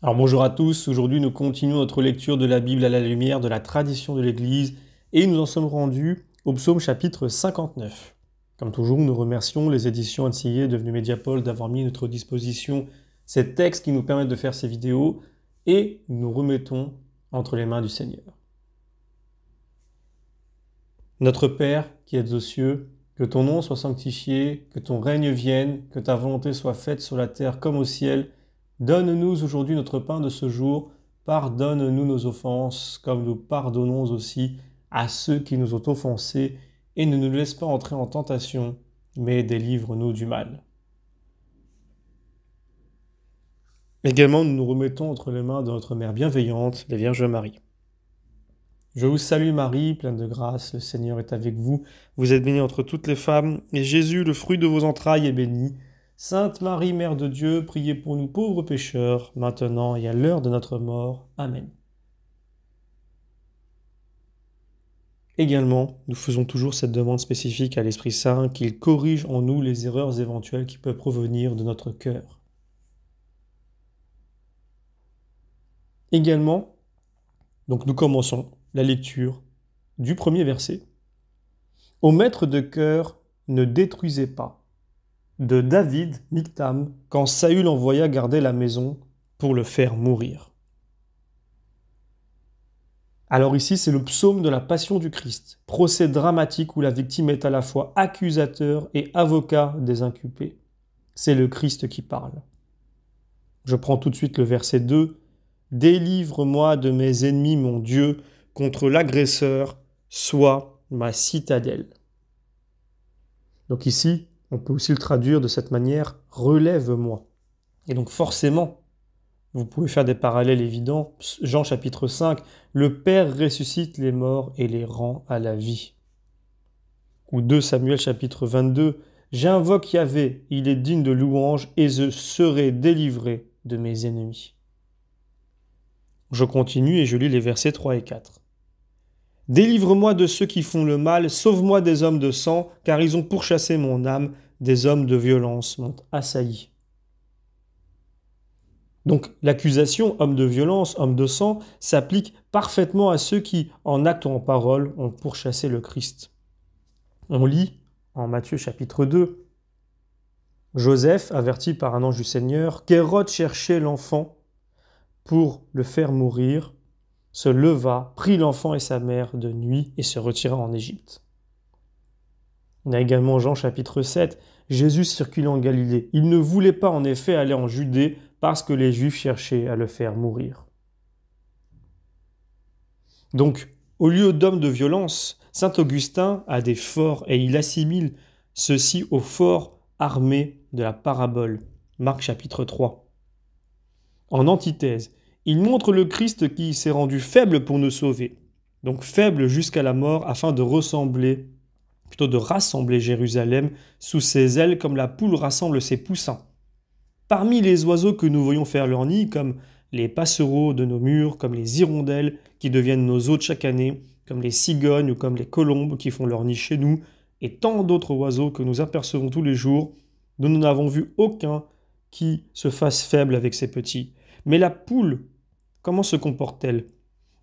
Alors bonjour à tous, aujourd'hui nous continuons notre lecture de la Bible à la lumière de la tradition de l'Église et nous en sommes rendus au psaume chapitre 59. Comme toujours, nous remercions les éditions Ansillé devenues Mediapol d'avoir mis à notre disposition ces textes qui nous permettent de faire ces vidéos et nous nous remettons entre les mains du Seigneur. Notre Père qui êtes aux cieux, que ton nom soit sanctifié, que ton règne vienne, que ta volonté soit faite sur la terre comme au ciel. Donne-nous aujourd'hui notre pain de ce jour. Pardonne-nous nos offenses, comme nous pardonnons aussi à ceux qui nous ont offensés. Et ne nous laisse pas entrer en tentation, mais délivre-nous du mal. Également, nous nous remettons entre les mains de notre Mère bienveillante, la Vierge Marie. Je vous salue Marie, pleine de grâce, le Seigneur est avec vous. Vous êtes bénie entre toutes les femmes, et Jésus, le fruit de vos entrailles, est béni. Sainte Marie, Mère de Dieu, priez pour nous pauvres pécheurs, maintenant et à l'heure de notre mort. Amen. Également, nous faisons toujours cette demande spécifique à l'Esprit Saint qu'il corrige en nous les erreurs éventuelles qui peuvent provenir de notre cœur. Également, donc nous commençons la lecture du premier verset. « Au maître de cœur, ne détruisez pas. » De David, Michtam, quand Saül envoya garder la maison pour le faire mourir. Alors ici, c'est le psaume de la Passion du Christ, procès dramatique où la victime est à la fois accusateur et avocat des inculpés. C'est le Christ qui parle. Je prends tout de suite le verset 2. « Délivre-moi de mes ennemis, mon Dieu, contre l'agresseur, sois ma citadelle. » Donc ici, on peut aussi le traduire de cette manière, « relève-moi ». Et donc forcément, vous pouvez faire des parallèles évidents. Jean chapitre 5, « Le Père ressuscite les morts et les rend à la vie ». Ou 2 Samuel chapitre 22, « J'invoque Yahvé, il est digne de louange, et je serai délivré de mes ennemis. » Je continue et je lis les versets 3 et 4. « Délivre-moi de ceux qui font le mal, sauve-moi des hommes de sang, car ils ont pourchassé mon âme, des hommes de violence m'ont assailli. » Donc l'accusation homme de violence, homme de sang, s'applique parfaitement à ceux qui, en acte ou en parole, ont pourchassé le Christ. On lit en Matthieu chapitre 2, Joseph, averti par un ange du Seigneur, qu'Hérode cherchait l'enfant pour le faire mourir, se leva, prit l'enfant et sa mère de nuit et se retira en Égypte. On a également Jean chapitre 7, Jésus circulait en Galilée. Il ne voulait pas en effet aller en Judée parce que les Juifs cherchaient à le faire mourir. Donc, au lieu d'hommes de violence, saint Augustin a des forts et il assimile ceci aux forts armés de la parabole. Marc chapitre 3. En antithèse, il montre le Christ qui s'est rendu faible pour nous sauver, donc faible jusqu'à la mort afin de rassembler Jérusalem sous ses ailes comme la poule rassemble ses poussins. Parmi les oiseaux que nous voyons faire leur nid, comme les passereaux de nos murs, comme les hirondelles qui deviennent nos hôtes chaque année, comme les cigognes ou comme les colombes qui font leur nid chez nous, et tant d'autres oiseaux que nous apercevons tous les jours, nous n'avons vu aucun qui se fasse faible avec ses petits. Mais la poule, comment se comporte-t-elle?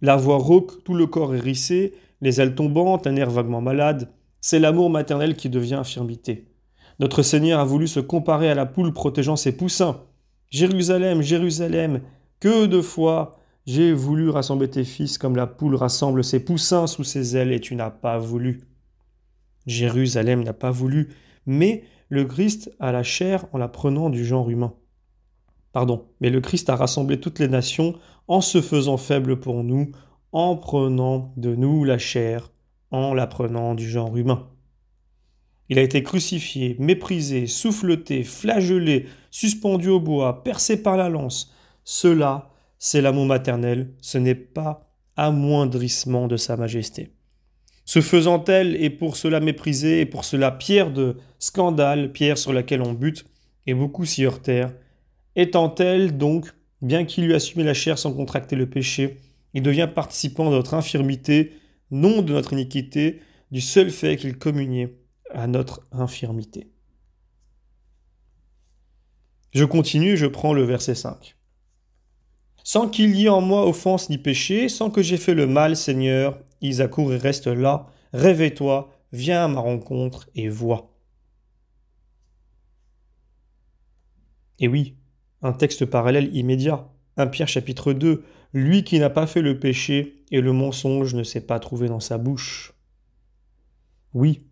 La voix rauque, tout le corps hérissé, les ailes tombantes, un air vaguement malade, c'est l'amour maternel qui devient infirmité. Notre Seigneur a voulu se comparer à la poule protégeant ses poussins. « Jérusalem, Jérusalem, que de fois j'ai voulu rassembler tes fils comme la poule rassemble ses poussins sous ses ailes et tu n'as pas voulu. » Jérusalem n'a pas voulu, mais le Christ a la chair en la prenant du genre humain. Mais le Christ a rassemblé toutes les nations en se faisant faible pour nous, en prenant de nous la chair, en la prenant du genre humain. Il a été crucifié, méprisé, souffleté, flagellé, suspendu au bois, percé par la lance. Cela, c'est l'amour maternel, ce n'est pas amoindrissement de sa majesté. Se faisant tel et pour cela méprisé, et pour cela pierre de scandale, pierre sur laquelle on bute, et beaucoup s'y heurtèrent, étant-elle donc, bien qu'il eût assumé la chair sans contracter le péché, il devient participant de notre infirmité, non de notre iniquité, du seul fait qu'il communiait à notre infirmité. Je continue, je prends le verset 5. Sans qu'il y ait en moi offense ni péché, sans que j'aie fait le mal, Seigneur, ils accourent et restent là. Réveille-toi, viens à ma rencontre et vois. Et oui, un texte parallèle immédiat. 1 Pierre chapitre 2. Lui qui n'a pas fait le péché et le mensonge ne s'est pas trouvé dans sa bouche. Oui,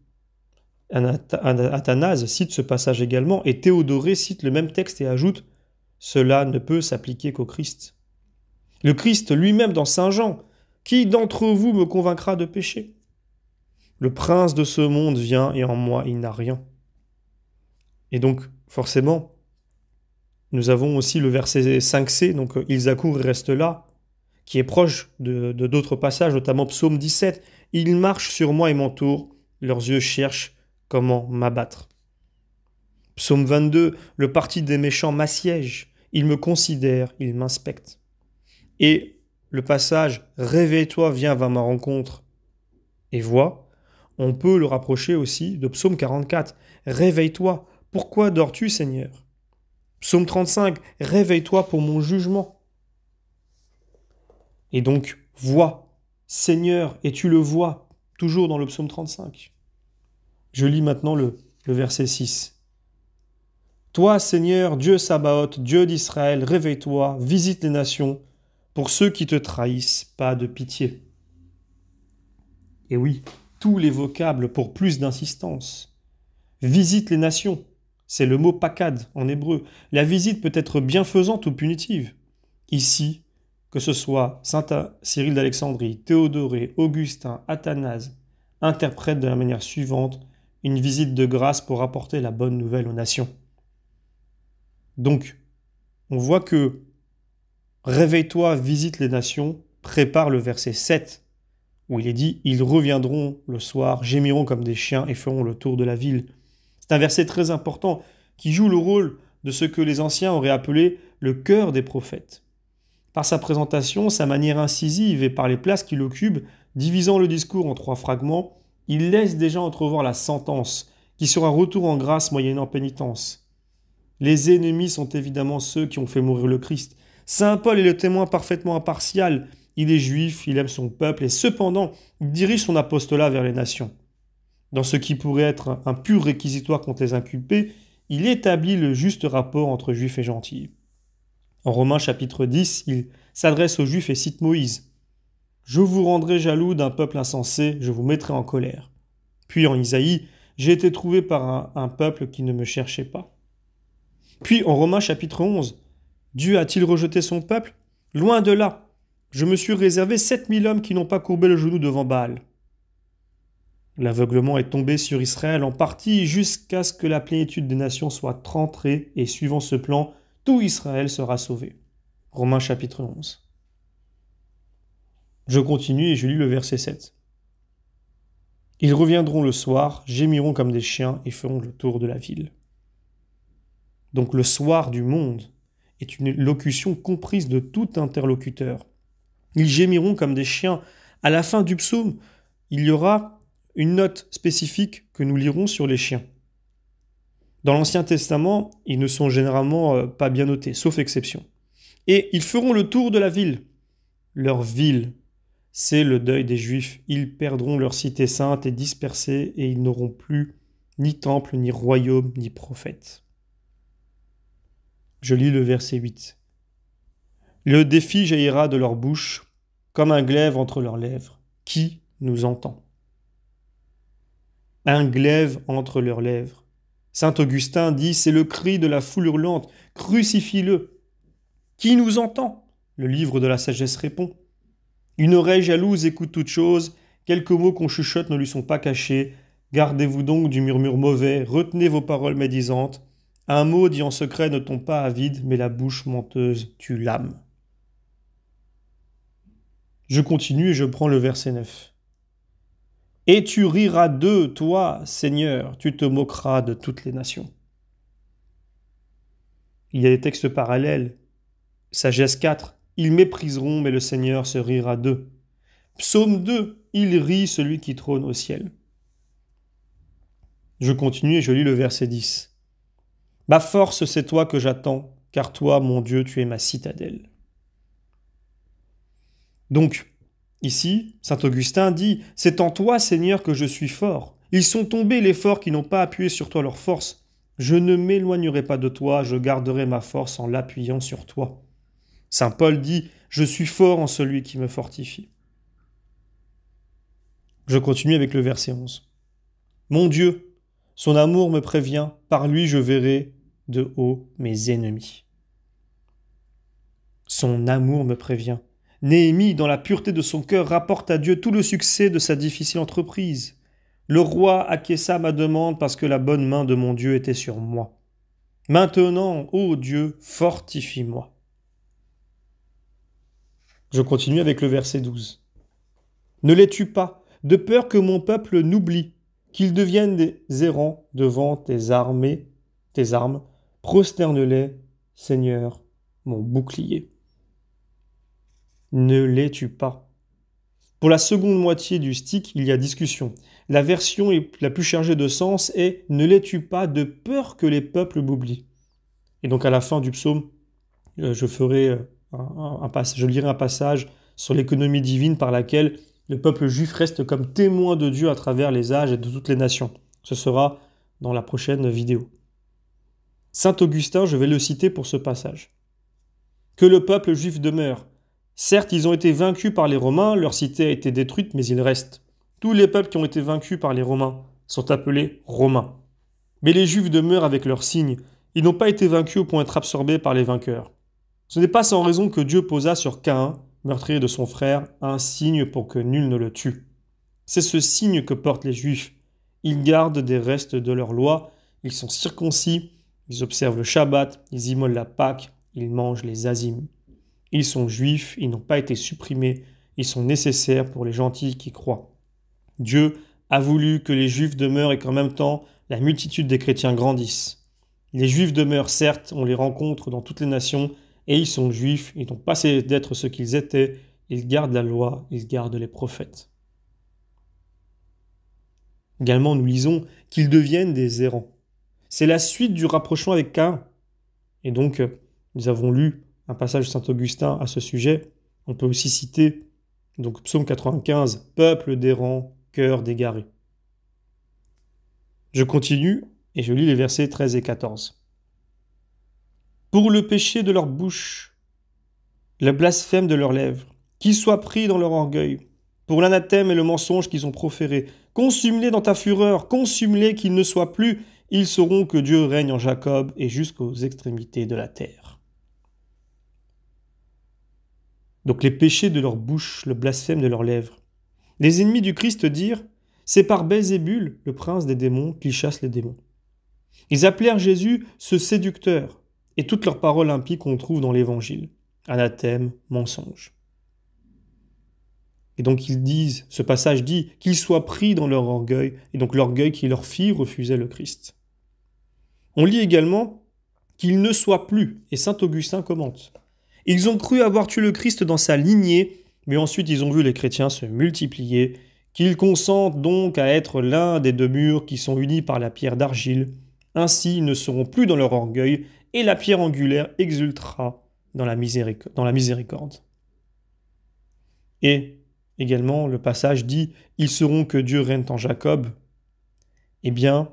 Athanase cite ce passage également et Théodoré cite le même texte et ajoute « Cela ne peut s'appliquer qu'au Christ ». Le Christ lui-même dans Saint Jean, « Qui d'entre vous me convaincra de péché ?» Le prince de ce monde vient et en moi il n'a rien. Et donc, forcément, nous avons aussi le verset 5c, donc ils accourent et restent là, qui est proche de d'autres passages, notamment Psaume 17. Ils marchent sur moi et m'entourent, leurs yeux cherchent comment m'abattre. Psaume 22, le parti des méchants m'assiège, ils me considèrent, ils m'inspectent. Et le passage réveille-toi, viens à ma rencontre et vois, on peut le rapprocher aussi de Psaume 44. Réveille-toi, pourquoi dors-tu, Seigneur? Psaume 35, réveille-toi pour mon jugement. Et donc, vois, Seigneur, et tu le vois, toujours dans le Psaume 35. Je lis maintenant le verset 6. Toi, Seigneur, Dieu Sabaoth, Dieu d'Israël, réveille-toi, visite les nations, pour ceux qui te trahissent, pas de pitié. Et oui, tous les vocables pour plus d'insistance. Visite les nations, c'est le mot pakad en hébreu. La visite peut être bienfaisante ou punitive. Ici, que ce soit Saint Cyril d'Alexandrie, Théodoré, Augustin, Athanase, interprètent de la manière suivante une visite de grâce pour apporter la bonne nouvelle aux nations. Donc, on voit que réveille-toi, visite les nations, prépare le verset 7, où il est dit « Ils reviendront le soir, gémiront comme des chiens et feront le tour de la ville ». C'est un verset très important qui joue le rôle de ce que les anciens auraient appelé le cœur des prophètes. Par sa présentation, sa manière incisive et par les places qu'il occupe, divisant le discours en 3 fragments, il laisse déjà entrevoir la sentence, qui sera retour en grâce moyennant pénitence. Les ennemis sont évidemment ceux qui ont fait mourir le Christ. Saint Paul est le témoin parfaitement impartial. Il est juif, il aime son peuple, et cependant, il dirige son apostolat vers les nations. Dans ce qui pourrait être un pur réquisitoire contre les inculpés, il établit le juste rapport entre juifs et gentils. En Romains chapitre 10, il s'adresse aux Juifs et cite Moïse. « Je vous rendrai jaloux d'un peuple insensé, je vous mettrai en colère. » Puis en Isaïe, « J'ai été trouvé par un peuple qui ne me cherchait pas. » Puis en Romains chapitre 11, « Dieu a-t-il rejeté son peuple? Loin de là. Je me suis réservé 7000 hommes qui n'ont pas courbé le genou devant Baal. » L'aveuglement est tombé sur Israël en partie jusqu'à ce que la plénitude des nations soit rentrée et suivant ce plan, tout Israël sera sauvé. Romains chapitre 11. Je continue et je lis le verset 7. Ils reviendront le soir, gémiront comme des chiens et feront le tour de la ville. Donc le soir du monde est une locution comprise de tout interlocuteur. Ils gémiront comme des chiens. À la fin du psaume, il y aura une note spécifique que nous lirons sur les chiens. Dans l'Ancien Testament, ils ne sont généralement pas bien notés, sauf exception. Et ils feront le tour de la ville. Leur ville, c'est le deuil des Juifs. Ils perdront leur cité sainte et dispersée, et ils n'auront plus ni temple, ni royaume, ni prophète. Je lis le verset 8. Le défi jaillira de leur bouche, comme un glaive entre leurs lèvres. Qui nous entend? Un glaive entre leurs lèvres. Saint Augustin dit, c'est le cri de la foule hurlante, crucifie-le. Qui nous entend? Le livre de la sagesse répond. Une oreille jalouse écoute toute chose, quelques mots qu'on chuchote ne lui sont pas cachés. Gardez-vous donc du murmure mauvais, retenez vos paroles médisantes. Un mot dit en secret ne tombe pas à vide, mais la bouche menteuse tue l'âme. Je continue et je prends le verset 9. Et tu riras d'eux, toi, Seigneur, tu te moqueras de toutes les nations. Il y a des textes parallèles. Sagesse 4, ils mépriseront, mais le Seigneur se rira d'eux. Psaume 2, il rit celui qui trône au ciel. Je continue et je lis le verset 10. Ma force, c'est toi que j'attends, car toi, mon Dieu, tu es ma citadelle. Donc, ici, saint Augustin dit « C'est en toi, Seigneur, que je suis fort. Ils sont tombés les forts qui n'ont pas appuyé sur toi leur force. Je ne m'éloignerai pas de toi, je garderai ma force en l'appuyant sur toi. » Saint Paul dit « Je suis fort en celui qui me fortifie. » Je continue avec le verset 11. « Mon Dieu, son amour me prévient, par lui je verrai de haut mes ennemis. » Son amour me prévient. Néhémie, dans la pureté de son cœur, rapporte à Dieu tout le succès de sa difficile entreprise. Le roi acquiesça ma demande parce que la bonne main de mon Dieu était sur moi. Maintenant, ô Dieu, fortifie-moi. Je continue avec le verset 12. Ne les tue pas, de peur que mon peuple n'oublie, qu'ils deviennent des errants devant tes armes, prosterne-les, Seigneur, mon bouclier. Ne les tue pas. Pour la seconde moitié du stick, il y a discussion. La version la plus chargée de sens est « Ne les tue pas de peur que les peuples m'oublient ». Et donc à la fin du psaume, je lirai un passage sur l'économie divine par laquelle le peuple juif reste comme témoin de Dieu à travers les âges et de toutes les nations. Ce sera dans la prochaine vidéo. Saint Augustin, je vais le citer pour ce passage. « Que le peuple juif demeure. Certes, ils ont été vaincus par les Romains, leur cité a été détruite, mais ils restent. Tous les peuples qui ont été vaincus par les Romains sont appelés Romains. Mais les Juifs demeurent avec leurs signes. Ils n'ont pas été vaincus au point d'être absorbés par les vainqueurs. Ce n'est pas sans raison que Dieu posa sur Caïn, meurtrier de son frère, un signe pour que nul ne le tue. C'est ce signe que portent les Juifs. Ils gardent des restes de leur loi, ils sont circoncis, ils observent le Shabbat, ils immolent la Pâque, ils mangent les azimes. Ils sont juifs, ils n'ont pas été supprimés, ils sont nécessaires pour les gentils qui croient. Dieu a voulu que les juifs demeurent et qu'en même temps, la multitude des chrétiens grandisse. Les juifs demeurent, certes, on les rencontre dans toutes les nations, et ils sont juifs, ils n'ont pas cessé d'être ce qu'ils étaient, ils gardent la loi, ils gardent les prophètes. Également, nous lisons qu'ils deviennent des errants. C'est la suite du rapprochement avec Caïn. Et donc, nous avons lu un passage de saint Augustin à ce sujet. On peut aussi citer donc psaume 95, « Peuple d'errants, cœur d'égarés ». Je continue et je lis les versets 13 et 14. « Pour le péché de leur bouche, le blasphème de leurs lèvres, qu'ils soient pris dans leur orgueil, pour l'anathème et le mensonge qu'ils ont proférés, consume-les dans ta fureur, consume-les qu'ils ne soient plus, ils sauront que Dieu règne en Jacob et jusqu'aux extrémités de la terre. » Donc les péchés de leur bouche, le blasphème de leurs lèvres. Les ennemis du Christ dirent « C'est par Belzébul, le prince des démons, qu'il chasse les démons. » Ils appelèrent Jésus ce séducteur, et toutes leurs paroles impies qu'on trouve dans l'Évangile. Anathème, mensonge. Et donc ce passage dit qu'ils soient pris dans leur orgueil, et donc l'orgueil qui leur fit refuser le Christ. On lit également qu'ils ne soient plus, et saint Augustin commente. Ils ont cru avoir tué le Christ dans sa lignée, mais ensuite ils ont vu les chrétiens se multiplier, qu'ils consentent donc à être l'un des deux murs qui sont unis par la pierre d'argile. Ainsi ils ne seront plus dans leur orgueil, et la pierre angulaire exultera dans la miséricorde. Et également le passage dit « Ils sauront que Dieu règne en Jacob ». Eh bien,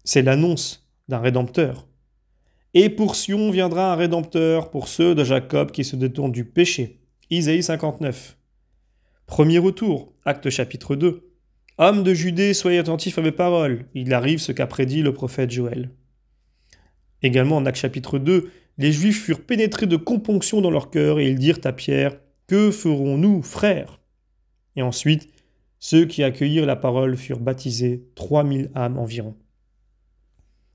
c'est l'annonce d'un Rédempteur. Et pour Sion viendra un Rédempteur pour ceux de Jacob qui se détournent du péché. Isaïe 59. Premier retour, Actes chapitre 2. Hommes de Judée, soyez attentifs à mes paroles. Il arrive ce qu'a prédit le prophète Joël. Également en Actes chapitre 2, les Juifs furent pénétrés de componction dans leur cœur et ils dirent à Pierre « Que ferons-nous, frères ?» Et ensuite, ceux qui accueillirent la parole furent baptisés, 3000 âmes environ.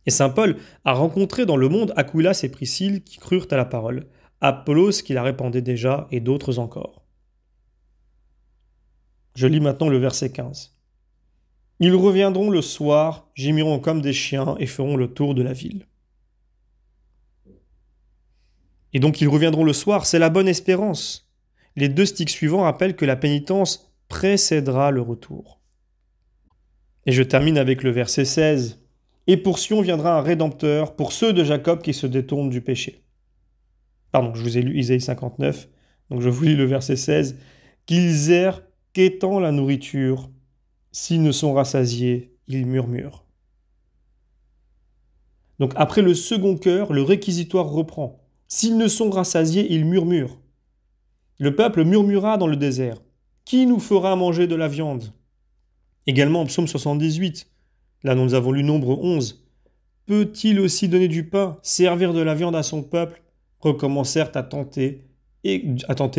Et saint Paul a rencontré dans le monde Aquila et Priscille qui crurent à la parole, Apollos qui la répandait déjà et d'autres encore. Je lis maintenant le verset 15. « Ils reviendront le soir, gémiront comme des chiens et feront le tour de la ville. » Et donc ils reviendront le soir, c'est la bonne espérance. Les deux sticks suivants rappellent que la pénitence précédera le retour. Et je termine avec le verset 16. Et pour Sion viendra un Rédempteur pour ceux de Jacob qui se détournent du péché. Pardon, je vous ai lu Isaïe 59, Donc je vous lis le verset 16. Qu'ils errent quêtant la nourriture, s'ils ne sont rassasiés, ils murmurent. Donc après le second cœur, le réquisitoire reprend. S'ils ne sont rassasiés, ils murmurent. Le peuple murmura dans le désert. Qui nous fera manger de la viande? Également en psaume 78. Là, nous avons lu Nombre 11. Peut-il aussi donner du pain, servir de la viande à son peuple? Recommencèrent à tenter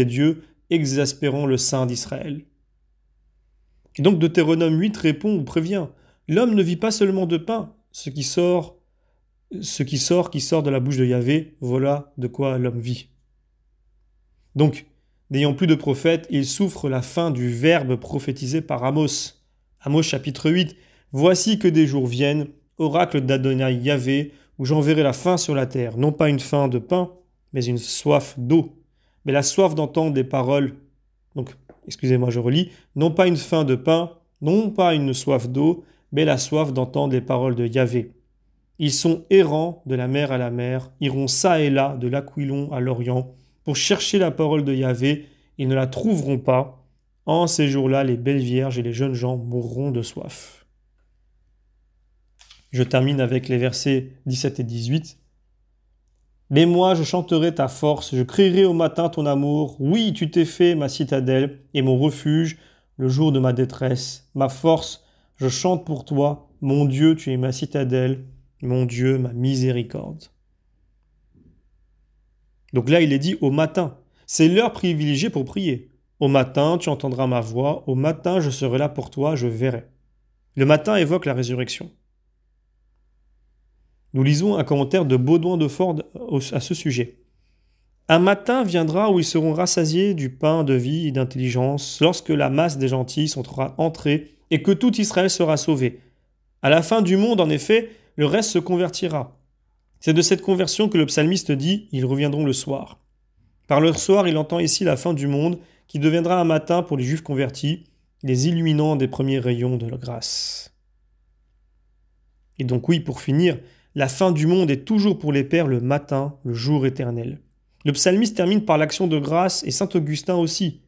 Dieu, exaspérant le Saint d'Israël. Et donc Deutéronome 8 répond ou prévient. L'homme ne vit pas seulement de pain, ce qui sort de la bouche de Yahvé, voilà de quoi l'homme vit. Donc, n'ayant plus de prophètes, il souffre la fin du verbe prophétisé par Amos. Amos chapitre 8. Voici que des jours viennent, oracle d'Adonai Yahvé, où j'enverrai la faim sur la terre, non pas une faim de pain, mais une soif d'eau. Mais la soif d'entendre des paroles. Donc, excusez-moi, je relis. Non pas une faim de pain, non pas une soif d'eau, mais la soif d'entendre les paroles de Yahvé. Ils sont errants de la mer à la mer, iront çà et là, de l'Aquilon à l'Orient, pour chercher la parole de Yahvé, ils ne la trouveront pas. En ces jours-là, les belles vierges et les jeunes gens mourront de soif. Je termine avec les versets 17 et 18. Mais moi, je chanterai ta force, je crierai au matin ton amour. Oui, tu t'es fait ma citadelle et mon refuge, le jour de ma détresse. Ma force, je chante pour toi. Mon Dieu, tu es ma citadelle. Mon Dieu, ma miséricorde. Donc là, il est dit au matin. C'est l'heure privilégiée pour prier. Au matin, tu entendras ma voix. Au matin, je serai là pour toi, je verrai. Le matin évoque la résurrection. Nous lisons un commentaire de Baudouin de Ford à ce sujet. Un matin viendra où ils seront rassasiés du pain de vie et d'intelligence, lorsque la masse des gentils sera entrée et que tout Israël sera sauvé. À la fin du monde, en effet, le reste se convertira. C'est de cette conversion que le psalmiste dit « Ils reviendront le soir ». Par le soir, il entend ici la fin du monde, qui deviendra un matin pour les Juifs convertis, les illuminant des premiers rayons de la grâce. Et donc oui, pour finir, la fin du monde est toujours pour les pères le matin, le jour éternel. Le psalmiste termine par l'action de grâce et saint Augustin aussi.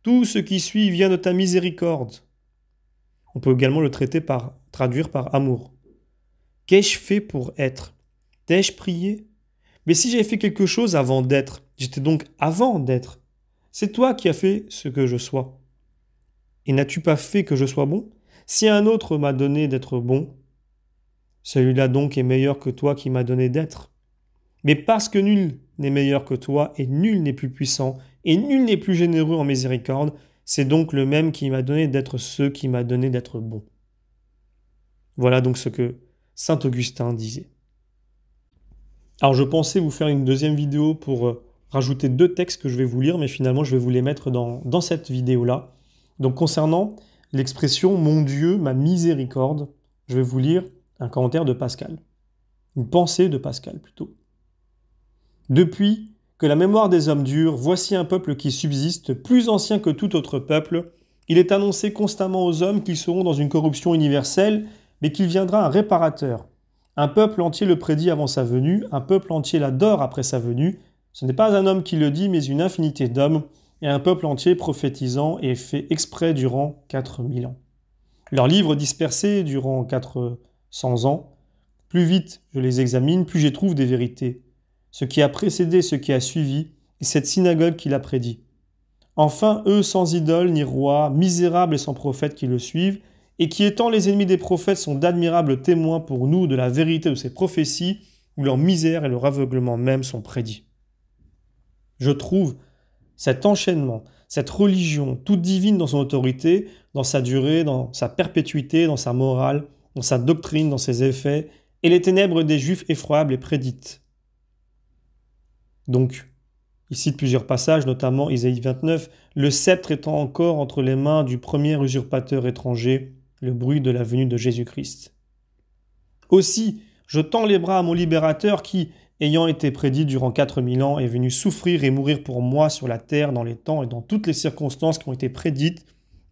Tout ce qui suit vient de ta miséricorde. On peut également le traduire par amour. Qu'ai-je fait pour être? T'ai-je prié? Mais si j'avais fait quelque chose avant d'être, j'étais donc avant d'être. C'est toi qui as fait ce que je sois. Et n'as-tu pas fait que je sois bon? Si un autre m'a donné d'être bon, celui-là donc est meilleur que toi qui m'as donné d'être. Mais parce que nul n'est meilleur que toi, et nul n'est plus puissant, et nul n'est plus généreux en miséricorde, c'est donc le même qui m'a donné d'être ce qui m'a donné d'être bon. Voilà donc ce que saint Augustin disait. Alors je pensais vous faire une deuxième vidéo pour rajouter 2 textes que je vais vous lire, mais finalement je vais vous les mettre dans cette vidéo-là. Donc concernant l'expression « Mon Dieu, ma miséricorde », je vais vous lire un commentaire de Pascal. Une pensée de Pascal plutôt. Depuis que la mémoire des hommes dure, voici un peuple qui subsiste, plus ancien que tout autre peuple. Il est annoncé constamment aux hommes qu'ils seront dans une corruption universelle, mais qu'il viendra un réparateur. Un peuple entier le prédit avant sa venue, un peuple entier l'adore après sa venue. Ce n'est pas un homme qui le dit, mais une infinité d'hommes, et un peuple entier prophétisant et fait exprès durant 4000 ans. Leurs livres dispersés durant 400 ans. Plus vite je les examine, plus j'y trouve des vérités. Ce qui a précédé, ce qui a suivi, et cette synagogue qui l'a prédit. Enfin, eux sans idole ni roi, misérables et sans prophète qui le suivent, et qui étant les ennemis des prophètes sont d'admirables témoins pour nous de la vérité de ces prophéties, où leur misère et leur aveuglement même sont prédits. Je trouve cet enchaînement, cette religion toute divine dans son autorité, dans sa durée, dans sa perpétuité, dans sa morale, dans sa doctrine, dans ses effets, et les ténèbres des Juifs effroyables et prédites. Donc, il cite plusieurs passages, notamment Isaïe 29, « Le sceptre étant encore entre les mains du premier usurpateur étranger, le bruit de la venue de Jésus-Christ. Aussi, je tends les bras à mon libérateur qui, ayant été prédit durant 4000 ans, est venu souffrir et mourir pour moi sur la terre, dans les temps et dans toutes les circonstances qui ont été prédites,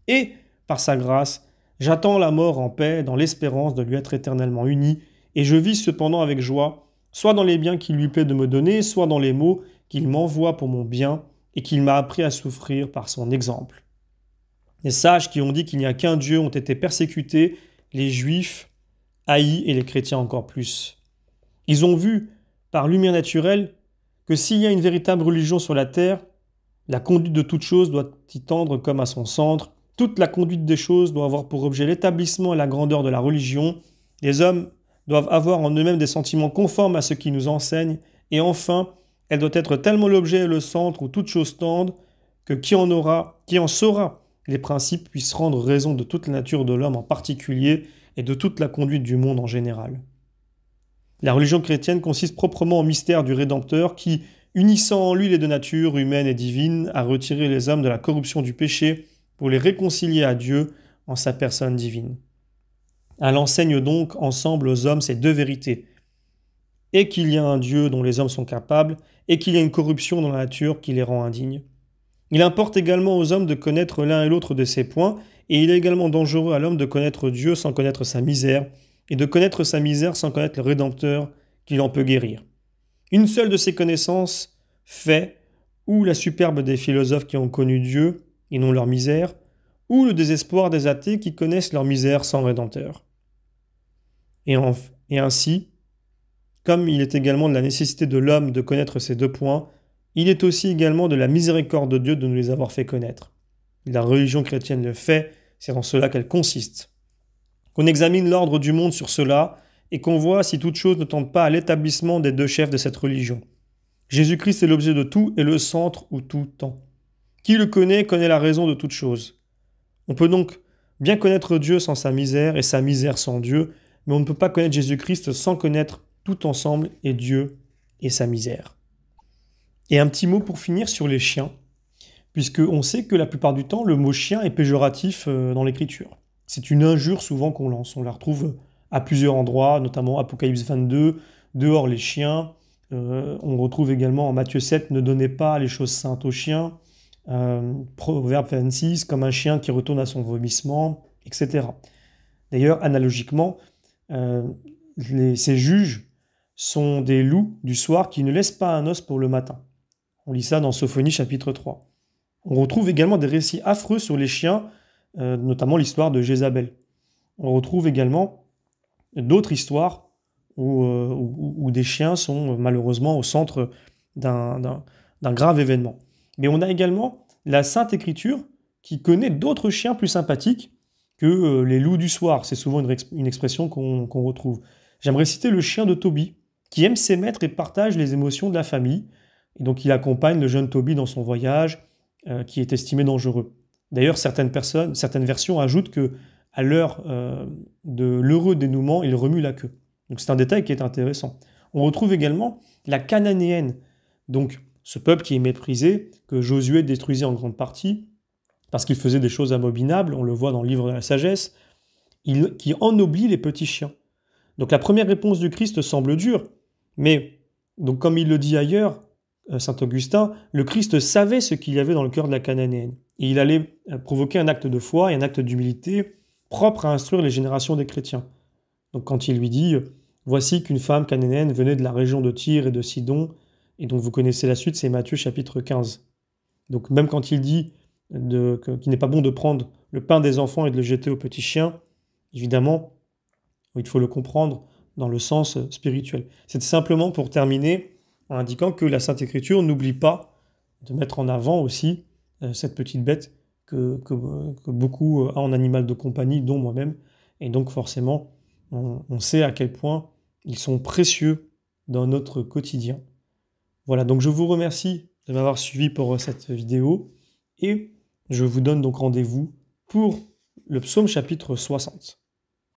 et, par sa grâce, j'attends la mort en paix, dans l'espérance de lui être éternellement uni, et je vis cependant avec joie, soit dans les biens qu'il lui plaît de me donner, soit dans les maux qu'il m'envoie pour mon bien, et qu'il m'a appris à souffrir par son exemple. Les sages qui ont dit qu'il n'y a qu'un Dieu ont été persécutés, les Juifs haïs et les chrétiens encore plus. Ils ont vu, par lumière naturelle, que s'il y a une véritable religion sur la terre, la conduite de toute chose doit y tendre comme à son centre. Toute la conduite des choses doit avoir pour objet l'établissement et la grandeur de la religion. Les hommes doivent avoir en eux-mêmes des sentiments conformes à ce qui nous enseigne. Et enfin, elle doit être tellement l'objet et le centre où toute chose tende que qui en saura les principes puisse rendre raison de toute la nature de l'homme en particulier et de toute la conduite du monde en général. La religion chrétienne consiste proprement au mystère du Rédempteur qui, unissant en lui les deux natures, humaine et divine, a retiré les hommes de la corruption du péché pour les réconcilier à Dieu en sa personne divine. Elle enseigne donc ensemble aux hommes ces deux vérités, et qu'il y a un Dieu dont les hommes sont capables, et qu'il y a une corruption dans la nature qui les rend indignes. Il importe également aux hommes de connaître l'un et l'autre de ces points, et il est également dangereux à l'homme de connaître Dieu sans connaître sa misère, et de connaître sa misère sans connaître le Rédempteur qui l'en peut guérir. Une seule de ces connaissances fait ou la superbe des philosophes qui ont connu Dieu et non leur misère, ou le désespoir des athées qui connaissent leur misère sans Rédempteur. Et ainsi, comme il est également de la nécessité de l'homme de connaître ces deux points, il est aussi également de la miséricorde de Dieu de nous les avoir fait connaître. La religion chrétienne le fait, c'est en cela qu'elle consiste. Qu'on examine l'ordre du monde sur cela et qu'on voit si toute chose ne tente pas à l'établissement des deux chefs de cette religion. Jésus-Christ est l'objet de tout et le centre où tout tend. Qui le connaît la raison de toute chose. On peut donc bien connaître Dieu sans sa misère et sa misère sans Dieu, mais on ne peut pas connaître Jésus-Christ sans connaître tout ensemble et Dieu et sa misère. Et un petit mot pour finir sur les chiens, puisqu'on sait que la plupart du temps, le mot chien est péjoratif dans l'Écriture. C'est une injure souvent qu'on lance. On la retrouve à plusieurs endroits, notamment Apocalypse 22, dehors les chiens. On retrouve également en Matthieu 7, ne donnez pas les choses saintes aux chiens. Proverbe 26, comme un chien qui retourne à son vomissement, etc. D'ailleurs, analogiquement, ces juges sont des loups du soir qui ne laissent pas un os pour le matin. On lit ça dans Sophonie chapitre 3. On retrouve également des récits affreux sur les chiens, notamment l'histoire de Jézabel. On retrouve également d'autres histoires où des chiens sont malheureusement au centre d'un grave événement. Mais on a également la Sainte Écriture qui connaît d'autres chiens plus sympathiques que les loups du soir. C'est souvent une expression qu'on retrouve. J'aimerais citer le chien de Tobie, qui aime ses maîtres et partage les émotions de la famille. Et donc il accompagne le jeune Tobie dans son voyage, qui est estimé dangereux. D'ailleurs, certaines versions ajoutent que à l'heure de l'heureux dénouement, il remue la queue. Donc c'est un détail qui est intéressant. On retrouve également la Cananéenne, donc ce peuple qui est méprisé, que Josué détruisait en grande partie, parce qu'il faisait des choses abominables, on le voit dans le livre de la sagesse, qui ennoblit les petits chiens. Donc la première réponse du Christ semble dure, mais donc comme il le dit ailleurs, saint Augustin, le Christ savait ce qu'il y avait dans le cœur de la Cananéenne. Et il allait provoquer un acte de foi et un acte d'humilité propre à instruire les générations des chrétiens. Donc quand il lui dit « Voici qu'une femme cananéenne venait de la région de Tyr et de Sidon », et donc vous connaissez la suite, c'est Matthieu chapitre 15. Donc même quand il dit qu'il n'est pas bon de prendre le pain des enfants et de le jeter aux petits chiens, évidemment, il faut le comprendre dans le sens spirituel. C'est simplement pour terminer en indiquant que la Sainte Écriture n'oublie pas de mettre en avant aussi cette petite bête que beaucoup ont en animal de compagnie, dont moi-même. Et donc forcément, on sait à quel point ils sont précieux dans notre quotidien. Voilà, donc je vous remercie de m'avoir suivi pour cette vidéo et je vous donne donc rendez-vous pour le psaume chapitre 60.